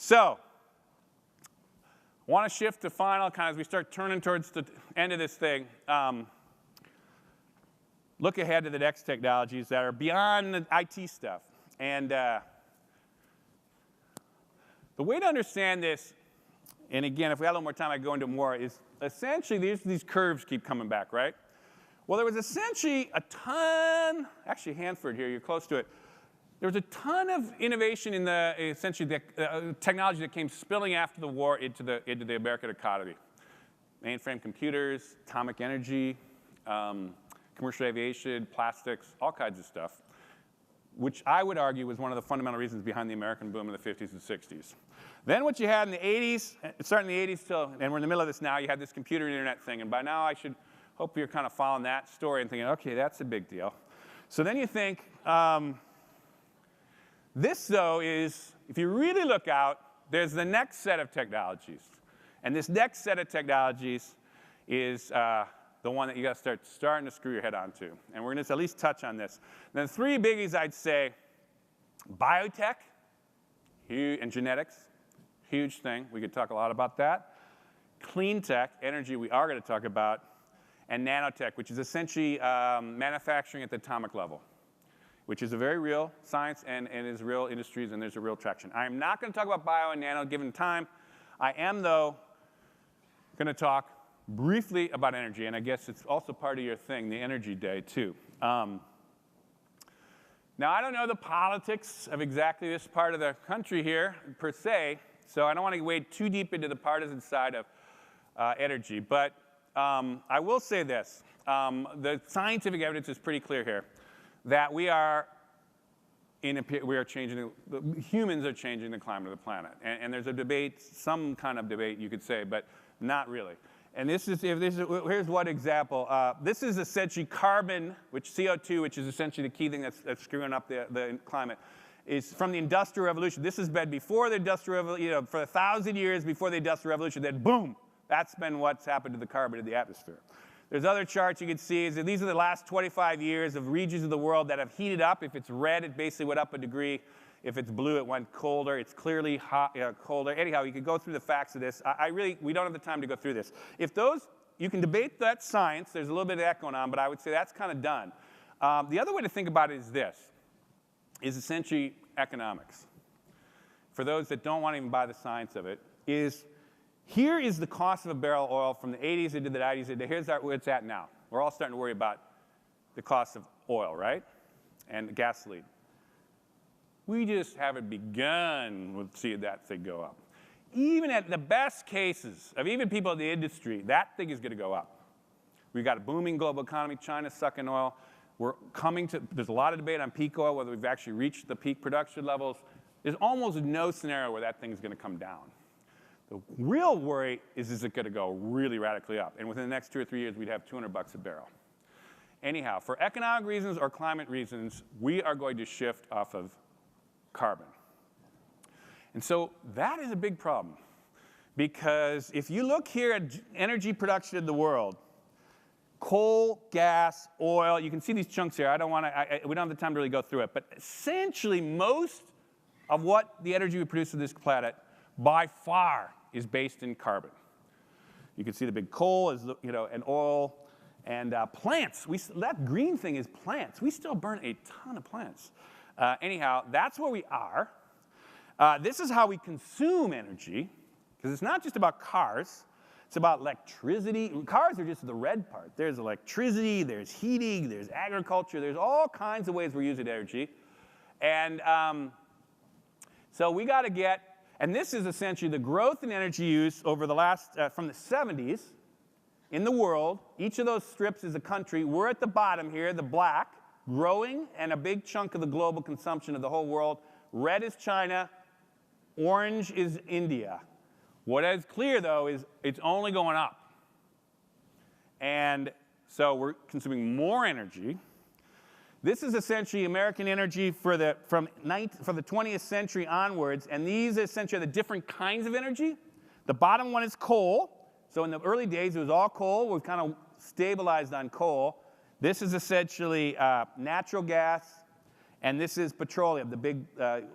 So I want to shift to final, kind of as we start turning towards the end of this thing. Look ahead to the next technologies that are beyond the IT stuff. And the way to understand this, and again, if we had a little more time, I'd go into more, is essentially these curves keep coming back, right? Well, there was essentially a ton, actually Hanford here, you're close to it. There was a ton of innovation in essentially the technology that came spilling after the war into the American economy. Mainframe computers, atomic energy, commercial aviation, plastics, all kinds of stuff, which I would argue was one of the fundamental reasons behind the American boom in the 50s and 60s. Then what you had in the 80s, starting in the 80s till, and we're in the middle of this now, you had this computer and internet thing. And by now I should hope you're kind of following that story and thinking, OK, that's a big deal. So then you think, this, though, is, if you really look out, there's the next set of technologies. And this next set of technologies is the one that you got to starting to screw your head onto. And we're going to at least touch on this. And the three biggies, I'd say, biotech and genetics, huge thing. We could talk a lot about that. Clean tech, energy, we are going to talk about. And nanotech, which is essentially manufacturing at the atomic level, which is a very real science and is real industries, and there's a real traction. I am not going to talk about bio and nano given time. I am, though, going to talk briefly about energy, and I guess it's also part of your thing, the energy day, too. Now, I don't know the politics of exactly this part of the country here, per se, so I don't want to wade too deep into the partisan side of energy. But I will say this. The scientific evidence is pretty clear here that we are changing, humans are changing the climate of the planet. And there's a debate, some kind of debate, you could say, but not really. And here's one example. This is essentially carbon, which CO2, which is essentially the key thing that's screwing up the climate, is from the Industrial Revolution. This has been before the Industrial Revolution, for 1,000 years before the Industrial Revolution. Then boom, that's been what's happened to the carbon in the atmosphere. There's other charts you can see. Is that these are the last 25 years of regions of the world that have heated up. If it's red, it basically went up a degree. If it's blue, it went colder. It's clearly hot, colder. Anyhow, you could go through the facts of this. We don't have the time to go through this. You can debate that science. There's a little bit of that going on, but I would say that's kind of done. The other way to think about it is this, is essentially economics. For those that don't want to even buy the science of it, here is the cost of a barrel of oil from the 80s into the 90s. And here's where it's at now. We're all starting to worry about the cost of oil, right? And gasoline. We just haven't begun with seeing that thing go up. Even at the best cases of even people in the industry, that thing is going to go up. We've got a booming global economy. China's sucking oil. There's a lot of debate on peak oil, whether we've actually reached the peak production levels. There's almost no scenario where that thing's going to come down. The real worry is it going to go really radically up? And within the next 2 or 3 years, we'd have $200 a barrel. Anyhow, for economic reasons or climate reasons, we are going to shift off of carbon. And so that is a big problem. Because if you look here at energy production in the world, coal, gas, oil, you can see these chunks here. We don't have the time to really go through it. But essentially, most of what the energy we produce on this planet, by far, is based in carbon. You can see the big coal and oil and plants. That green thing is plants. We still burn a ton of plants. Anyhow, that's where we are. This is how we consume energy, because it's not just about cars. It's about electricity. Cars are just the red part. There's electricity, there's heating, there's agriculture. There's all kinds of ways we're using energy. And so we got to get, and this is essentially the growth in energy use over the last, from the 70s in the world. Each of those strips is a country. We're at the bottom here, the black, growing, and a big chunk of the global consumption of the whole world. Red is China. Orange is India. What is clear, though, is it's only going up. And so we're consuming more energy. This is essentially American energy from the 20th century onwards, and these essentially are the different kinds of energy. The bottom one is coal. So in the early days, it was all coal. We've kind of stabilized on coal. This is essentially natural gas, and this is petroleum, the big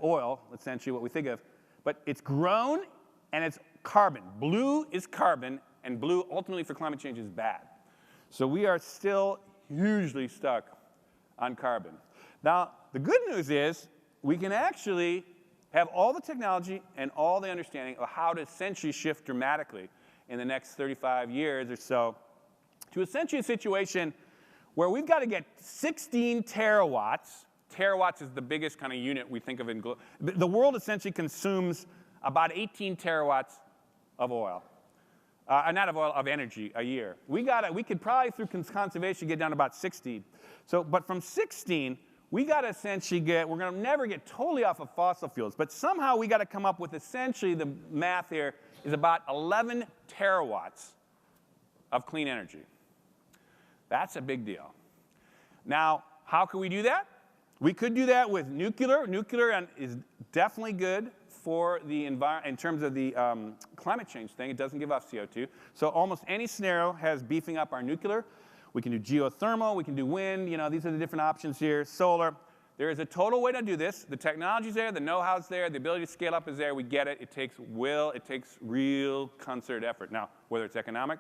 oil, essentially what we think of. But it's grown, and it's carbon. Blue is carbon, and blue ultimately for climate change is bad. So we are still hugely stuck on carbon. Now, the good news is we can actually have all the technology and all the understanding of how to essentially shift dramatically in the next 35 years or so to essentially a situation where we've got to get 16 terawatts. Terawatts is the biggest kind of unit we think of in the world essentially consumes about 18 terawatts of oil. Not of oil, of energy a year. We could probably through conservation get down to about 16. So, but from 16, we got to essentially we're going to never get totally off of fossil fuels, but somehow we got to come up with essentially the math here is about 11 terawatts of clean energy. That's a big deal. Now, how can we do that? We could do that with nuclear. Nuclear is definitely good for the environment in terms of the climate change thing. It doesn't give off CO2. So almost any scenario has beefing up our nuclear. We can do geothermal. We can do wind. You know, these are the different options here. Solar. There is a total way to do this. The technology's there. The know-how's there. The ability to scale up is there. We get it. It takes will. It takes real concerted effort. Now, whether it's economic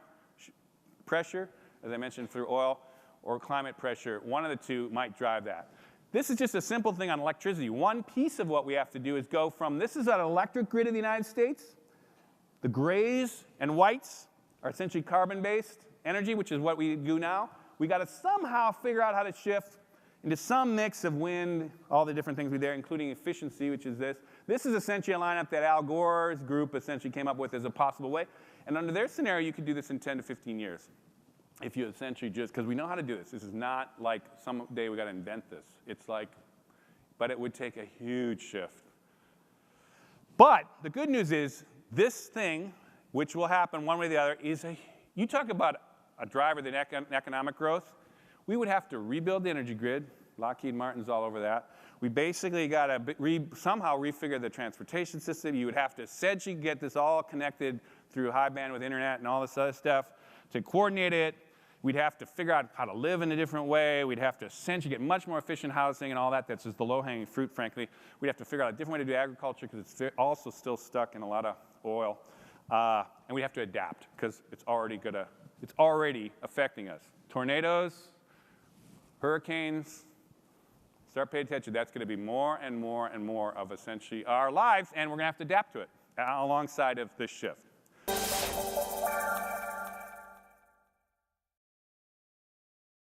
pressure, as I mentioned, through oil, or climate pressure, one of the two might drive that. This is just a simple thing on electricity. One piece of what we have to do is go from, this is an electric grid of the United States. The grays and whites are essentially carbon-based energy, which is what we do now. We got to somehow figure out how to shift into some mix of wind, all the different things we there, including efficiency, which is this. This is essentially a lineup that Al Gore's group essentially came up with as a possible way. And under their scenario, you could do this in 10 to 15 years. If you essentially just, because we know how to do this. This is not like someday we got to invent this. It's like, but it would take a huge shift. But the good news is this thing, which will happen one way or the other, you talk about a driver than economic growth. We would have to rebuild the energy grid. Lockheed Martin's all over that. We basically got to somehow refigure the transportation system. You would have to essentially get this all connected through high bandwidth internet and all this other stuff to coordinate it. We'd have to figure out how to live in a different way. We'd have to essentially get much more efficient housing and all that. That's just the low-hanging fruit, frankly. We'd have to figure out a different way to do agriculture because it's also still stuck in a lot of oil. And we have to adapt because it's already affecting us. Tornadoes, hurricanes, start paying attention. That's going to be more and more and more of essentially our lives, and we're going to have to adapt to it alongside of this shift.